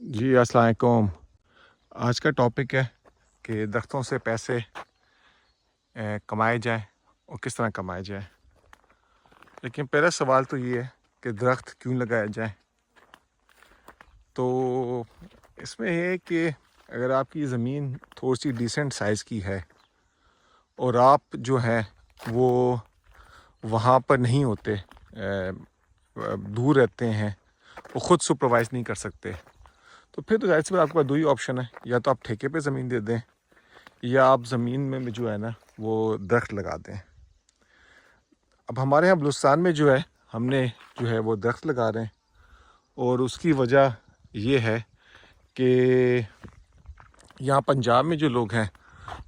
जी अस्सलाम वालेकुम। आज का टॉपिक है कि दरख्तों से पैसे कमाए जाए और किस तरह कमाए जाए। लेकिन पहला सवाल तो ये है कि दरख्त क्यों लगाया जाए। तो इसमें ये है कि अगर आपकी ज़मीन थोड़ी सी डिसेंट साइज़ की है और आप जो है वो वहाँ पर नहीं होते, दूर रहते हैं, वो ख़ुद सुपरवाइज़ नहीं कर सकते, तो फिर तो जाहिर सी बात आपके पास दो ही ऑप्शन है, या तो आप ठेके पे ज़मीन दे दें या आप ज़मीन में जो है ना वो दरख्त लगा दें। अब हमारे यहाँ बलूचिस्तान में जो है हमने जो है वो दरख्त लगा रहे हैं, और उसकी वजह ये है कि यहाँ पंजाब में जो लोग हैं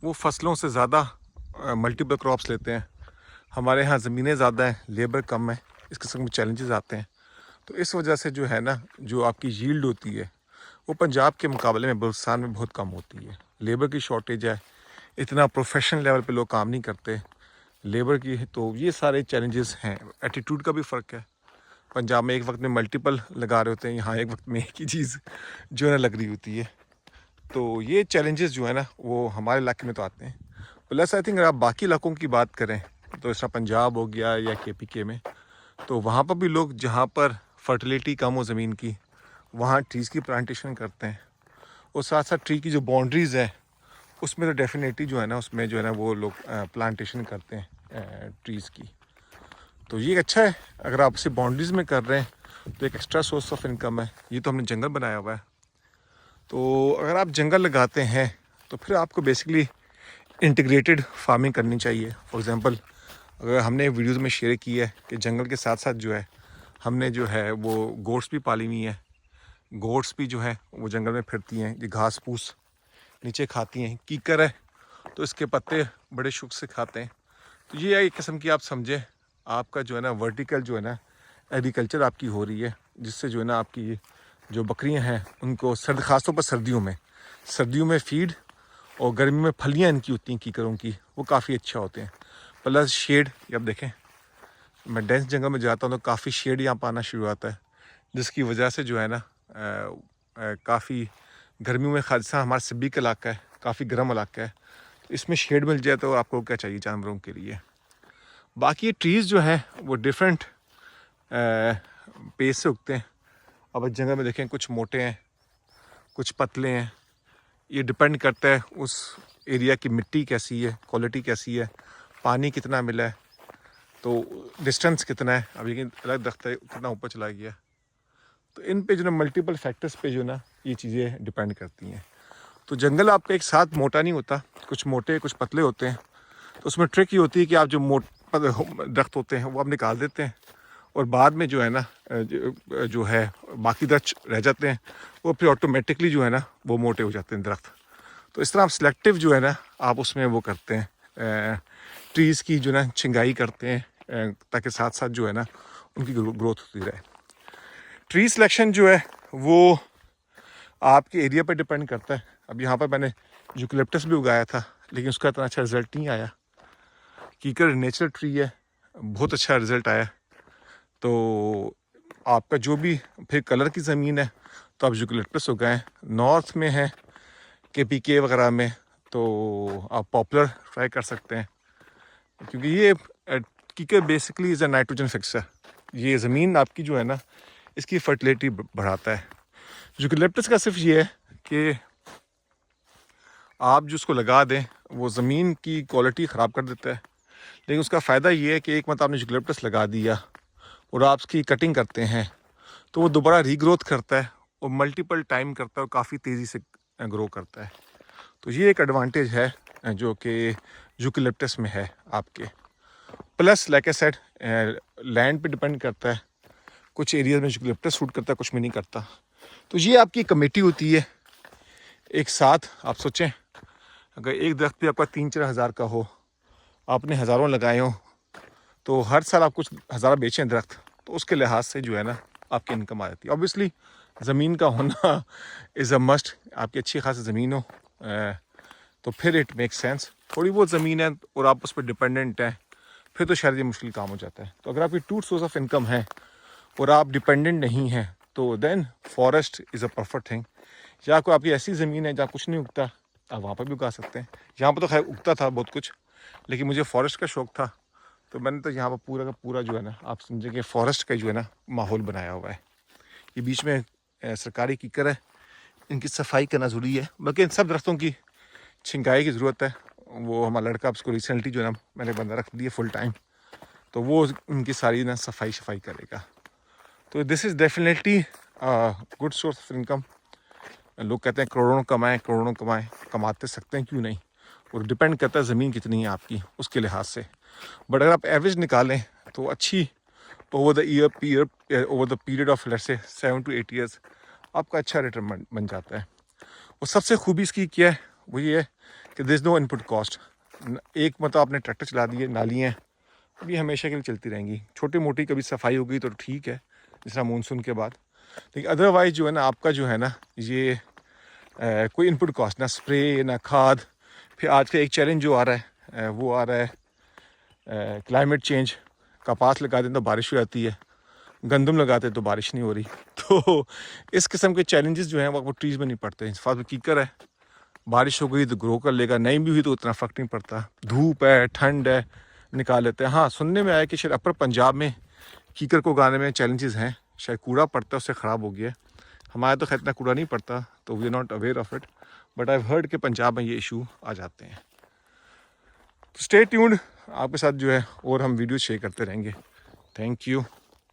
वो फसलों से ज़्यादा मल्टीपल क्रॉप्स लेते हैं। हमारे यहाँ ज़मीनें ज़्यादा हैं, लेबर कम है, इस किस्म के चैलेंजेस आते हैं। तो इस वजह से जो है ना जो आपकी यील्ड होती है वो पंजाब के मुकाबले में बलूचिस्तान में बहुत कम होती है। लेबर की शॉर्टेज है, इतना प्रोफेशनल लेवल पे लोग काम नहीं करते लेबर की, तो ये सारे चैलेंजेस हैं। एटीट्यूड का भी फ़र्क है, पंजाब में एक वक्त में मल्टीपल लगा रहे होते हैं, यहाँ एक वक्त में एक ही चीज़ जो है ना लग रही होती है। तो ये चैलेंजेस जो है ना वो हमारे इलाके में तो आते हैं। प्लस आई थिंक अगर आप बाकी इलाकों की बात करें तो इस तरह पंजाब हो गया या KPK में, तो वहाँ पर भी लोग जहाँ पर फर्टिलिटी कम हो ज़मीन की वहाँ ट्रीज़ की प्लांटेशन करते हैं, और साथ साथ ट्री की जो बाउंड्रीज़ है उसमें तो डेफिनेटली जो है ना उसमें जो है ना वो लोग प्लांटेशन करते हैं ट्रीज़ की। तो ये अच्छा है, अगर आप इसे बाउंड्रीज़ में कर रहे हैं तो एक एक्स्ट्रा सोर्स ऑफ इनकम है। ये तो हमने जंगल बनाया हुआ है, तो अगर आप जंगल लगाते हैं तो फिर आपको बेसिकली इंटीग्रेटेड फार्मिंग करनी चाहिए। फॉर एग्ज़ाम्पल अगर हमने वीडियोज़ में शेयर की है कि जंगल के साथ साथ जो है हमने जो है वो गोट्स भी पाली हुई हैं। गोट्स भी जो है वो जंगल में फिरती हैं, ये घास फूस नीचे खाती हैं। कीकर है तो इसके पत्ते बड़े शुक से खाते हैं। तो ये एक किस्म की आप समझे आपका जो है ना वर्टिकल जो है ना एग्रीकल्चर आपकी हो रही है, जिससे जो है ना आपकी जो बकरियां हैं उनको ख़ासतौर पर सर्दियों में फीड, और गर्मी में फलियां इनकी होती हैं कीकरों की, वो काफ़ी अच्छा होते हैं। प्लस शेड, अब देखें मैं डेंस जंगल में जाता हूँ तो काफ़ी शेड यहाँ पर आना शुरू होता है, जिसकी वजह से जो है ना काफ़ी गर्मियों में, खासा हमारा सिब्बी का इलाका है, काफ़ी गर्म इलाका है, तो इसमें शेड मिल जाए तो आपको क्या चाहिए जानवरों के लिए। बाकी ट्रीज़ जो हैं वो डिफरेंट पेस से उगते हैं। अब जंगल में देखें कुछ मोटे हैं कुछ पतले हैं, ये डिपेंड करता है उस एरिया की मिट्टी कैसी है, क्वालिटी कैसी है, पानी कितना मिला है, तो डिस्टेंस कितना है। अब ये अलग दख्त है कितना ऊपर चला गया, तो इन पे जो ना मल्टीपल फैक्टर्स पे जो ना ये चीज़ें डिपेंड करती हैं। तो जंगल आपका एक साथ मोटा नहीं होता, कुछ मोटे कुछ पतले होते हैं। तो उसमें ट्रिक ये होती है कि आप जो दरख्त होते हैं वो आप निकाल देते हैं, और बाद में जो है ना जो है बाकी दरख्त रह जाते हैं, वो फिर ऑटोमेटिकली जो है ना वो मोटे हो जाते हैं दरख्त। तो इस तरह आप सिलेक्टिव जो है ना आप उसमें वो करते हैं, ट्रीज़ की जो ना छिंगाई करते हैं, ताकि साथ साथ जो है ना उनकी ग्रोथ होती रहे। ट्री सिलेक्शन जो है वो आपके एरिया पर डिपेंड करता है। अब यहाँ पर मैंने यूकलिप्टस भी उगाया था, लेकिन उसका इतना अच्छा रिज़ल्ट नहीं आया। कीकर नेचुरल ट्री है, बहुत अच्छा रिज़ल्ट आया। तो आपका जो भी फिर कलर की ज़मीन है तो आप यूकलिप्टस उगाएं। नॉर्थ में है KPK वगैरह में तो आप पॉपुलर ट्राई कर सकते हैं, क्योंकि ये कीकर basically is a nitrogen fixer. ये ज़मीन आपकी जो है ना इसकी फर्टिलिटी बढ़ाता है। यूकलिप्टस का सिर्फ ये है कि आप जो उसको लगा दें वो ज़मीन की क्वालिटी ख़राब कर देता है, लेकिन उसका फ़ायदा ये है कि एक मतलब आपने यूकलिप्टस लगा दिया और आप उसकी कटिंग करते हैं तो वो दोबारा रीग्रोथ करता है और मल्टीपल टाइम करता है और काफ़ी तेज़ी से ग्रो करता है। तो ये एक एडवांटेज है जो कि यूकलिप्टस में है आपके। Plus like I said land पे डिपेंड करता है, कुछ एरिया में यूकलिप्टस सूट करता है, कुछ में नहीं करता। तो ये आपकी कमेटी होती है। एक साथ आप सोचें अगर एक दरख्त भी आपका 3-4 हज़ार का हो, आपने हज़ारों लगाए हो, तो हर साल आप कुछ हज़ार बेचें दरख्त, तो उसके लिहाज से जो है ना आपकी इनकम आ जाती है। ऑब्वियसली ज़मीन का होना इज़ अ मस्ट, आपकी अच्छी खासी ज़मीन हो तो फिर इट मेक सेंस। थोड़ी बहुत ज़मीन है और आप उस पर डिपेंडेंट हैं, फिर तो शायद ये मुश्किल काम हो जाता है। तो अगर आपकी टू सोर्स ऑफ इनकम है और आप डिपेंडेंट नहीं हैं तो then forest is a perfect thing. या कोई आपकी ऐसी ज़मीन है जहाँ कुछ नहीं उगता, आप वहाँ पर भी उगा सकते हैं। यहाँ पर तो खैर उगता था बहुत कुछ, लेकिन मुझे फॉरेस्ट का शौक़ था, तो मैंने तो यहाँ पर पूरा का पूरा जो है ना, आप समझे कि फॉरेस्ट का जो है ना माहौल बनाया हुआ है। ये बीच में सरकारी कीकर है, इनकी सफाई करना ज़रूरी है। बल्कि इन सब दरख्तों की छिंकाई की ज़रूरत है। वो हमारा लड़का उसको रिसेंटली जो है ना मैंने बंदा रख दिया फुल टाइम, तो वो उनकी सारी ना सफाई करेगा। तो this is definitely good source of income. लोग कहते हैं करोड़ों कमाएं, कमाते सकते हैं, क्यों नहीं। और डिपेंड करता है ज़मीन कितनी है आपकी, उसके लिहाज से। बट अगर आप एवरेज निकालें तो अच्छी over the period of let's say 7 to 8 years आपका अच्छा रिटर्न बन जाता है। और सबसे खूबी इसकी क्या है, वो ये है कि there is no input cost. एक मतलब आपने ट्रैक्टर चला दिए, नालियाँ अभी हमेशा के लिए चलती रहेंगी। छोटी मोटी कभी सफाई हो गई तो ठीक है, जिस तरह मानसून के बाद, लेकिन अदरवाइज जो है ना आपका जो है ना ये कोई इनपुट कॉस्ट ना, स्प्रे ना खाद। फिर आज का एक चैलेंज जो आ रहा है वो आ रहा है क्लाइमेट चेंज। कपास लगा दें तो बारिश हो जाती है, गंदम लगाते तो बारिश नहीं हो रही। तो इस किस्म के चैलेंजेस जो हैं वो आपको ट्रीज़ में नहीं पड़ते। फालतू कीकर है, बारिश हो गई तो ग्रो कर लेगा, नहीं भी हुई तो उतना फ़र्क नहीं पड़ता। धूप है, ठंड है, निकाल लेते हैं। हाँ, सुनने में आया कि शायद अपर पंजाब में कीकर को उगाने में चैलेंजेस हैं, शायद कूड़ा पड़ता है उससे ख़राब हो गया है। हमारे तो खैर इतना कूड़ा नहीं पड़ता, तो we are not aware of it, but I heard कि पंजाब में ये इशू आ जाते हैं। तो स्टे ट्यून्ड, आपके साथ जो है और हम वीडियो शेयर करते रहेंगे। Thank you.